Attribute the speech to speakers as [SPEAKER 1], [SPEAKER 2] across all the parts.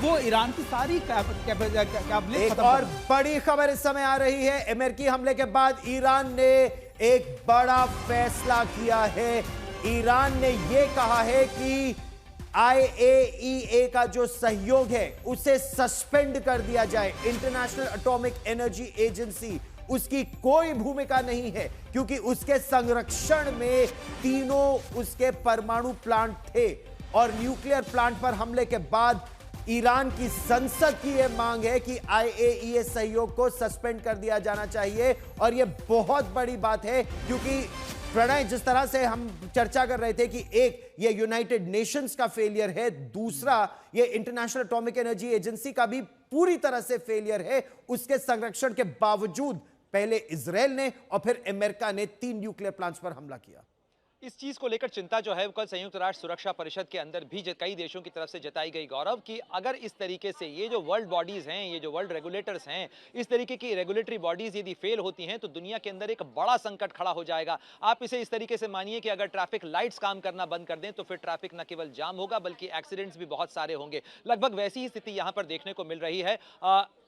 [SPEAKER 1] वो ईरान की सारी काबिलियत
[SPEAKER 2] एक और बड़ी खबर इस समय आ रही है। अमेरिकी हमले के बाद ईरान ने एक बड़ा फैसला किया है। ईरान ने यह कहा है कि IAEA का जो सहयोग है उसे सस्पेंड कर दिया जाए। इंटरनेशनल एटॉमिक एनर्जी एजेंसी, उसकी कोई भूमिका नहीं है क्योंकि उसके संरक्षण में तीनों उसके परमाणु प्लांट थे। और न्यूक्लियर प्लांट पर हमले के बाद ईरान की संसद की यह मांग है कि IAEA सहयोग को सस्पेंड कर दिया जाना चाहिए। और यह बहुत बड़ी बात है क्योंकि प्रणय, जिस तरह से हम चर्चा कर रहे थे कि एक ये यूनाइटेड नेशंस का फेलियर है, दूसरा ये इंटरनेशनल एटॉमिक एनर्जी एजेंसी का भी पूरी तरह से फेलियर है। उसके संरक्षण के बावजूद पहले इजराइल ने और फिर अमेरिका ने 3 न्यूक्लियर प्लांट्स पर हमला किया।
[SPEAKER 3] इस चीज को लेकर चिंता जो है वो कल संयुक्त राष्ट्र सुरक्षा परिषद के अंदर भी कई देशों की तरफ से जताई गई, गौरव, कि अगर इस तरीके से ये जो वर्ल्ड बॉडीज हैं, ये जो वर्ल्ड रेगुलेटर्स हैं, इस तरीके की रेगुलेटरी बॉडीज यदि फेल होती हैं तो दुनिया के अंदर एक बड़ा संकट खड़ा हो जाएगा। आप इसे इस तरीके से मानिए कि अगर ट्रैफिक लाइट्स काम करना बंद कर दें तो फिर ट्रैफिक न केवल जाम होगा बल्कि एक्सीडेंट्स भी बहुत सारे होंगे। लगभग वैसी ही स्थिति यहां पर देखने को मिल रही है।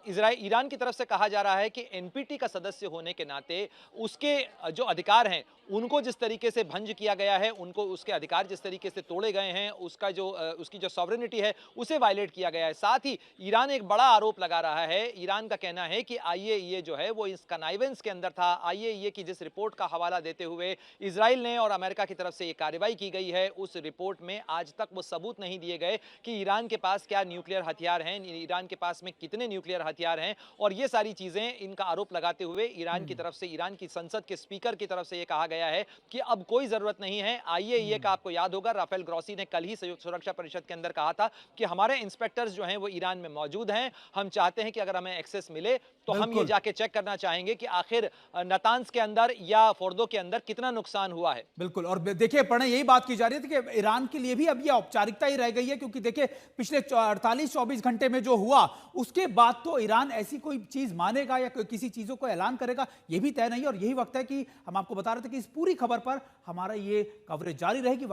[SPEAKER 3] ईरान की तरफ से कहा जा रहा है कि एनपीटी का सदस्य होने के नाते उसके जो अधिकार हैं उनको जिस तरीके से भंग किया गया है, उनको उसके अधिकार जिस तरीके से तोड़े गए हैं, उसकी जो सॉवरेनिटी है उसे वायलेट किया गया है। साथ ही ईरान एक बड़ा आरोप लगा रहा है। ईरान का कहना है कि IAEA जो है वो इस कनाइवेंस के अंदर था। IAEA की जिस रिपोर्ट का हवाला देते हुए इजराइल ने और अमेरिका की तरफ से ये कार्रवाई की गई है, उस रिपोर्ट में आज तक वो सबूत नहीं दिए गए कि ईरान के पास क्या न्यूक्लियर हथियार हैं, ईरान के पास में कितने न्यूक्लियर हथियार हैं। और ये सारी चीजें, इनका आरोप लगाते हुए ईरान की तरफ से, ईरान की संसद के स्पीकर की तरफ से ये कहा गया है कि अब कोई जरूरत नहीं है। IAEA का आपको याद होगा, राफेल ग्रॉसी ने कल ही संयुक्त सुरक्षा परिषद के अंदर कहा था कि हमारे इंस्पेक्टर्स जो हैं वो ईरान में मौजूद हैं। हम चाहते हैं कि अगर हमें एक्सेस मिले तो हम ये जाके चेक करना चाहेंगे कि आखिर नातान्स के अंदर या फोर्दो के अंदर कितना नुकसान हुआ है।
[SPEAKER 1] बिल्कुल। और देखिए प्रणय, यही बात की जा रही थी कि ईरान के लिए भी अब यह औपचारिकता ही रह गई है क्योंकि देखिए पिछले 48-24 घंटे में जो हुआ उसके बाद तो ईरान ऐसी कोई चीज मानेगा या किसी चीजों को ऐलान करेगा यह भी तय नहीं है। और यही वक्त है कि हम आपको बता रहे थे कि इस पूरी खबर पर हमारा ये कवरेज जारी रहेगी।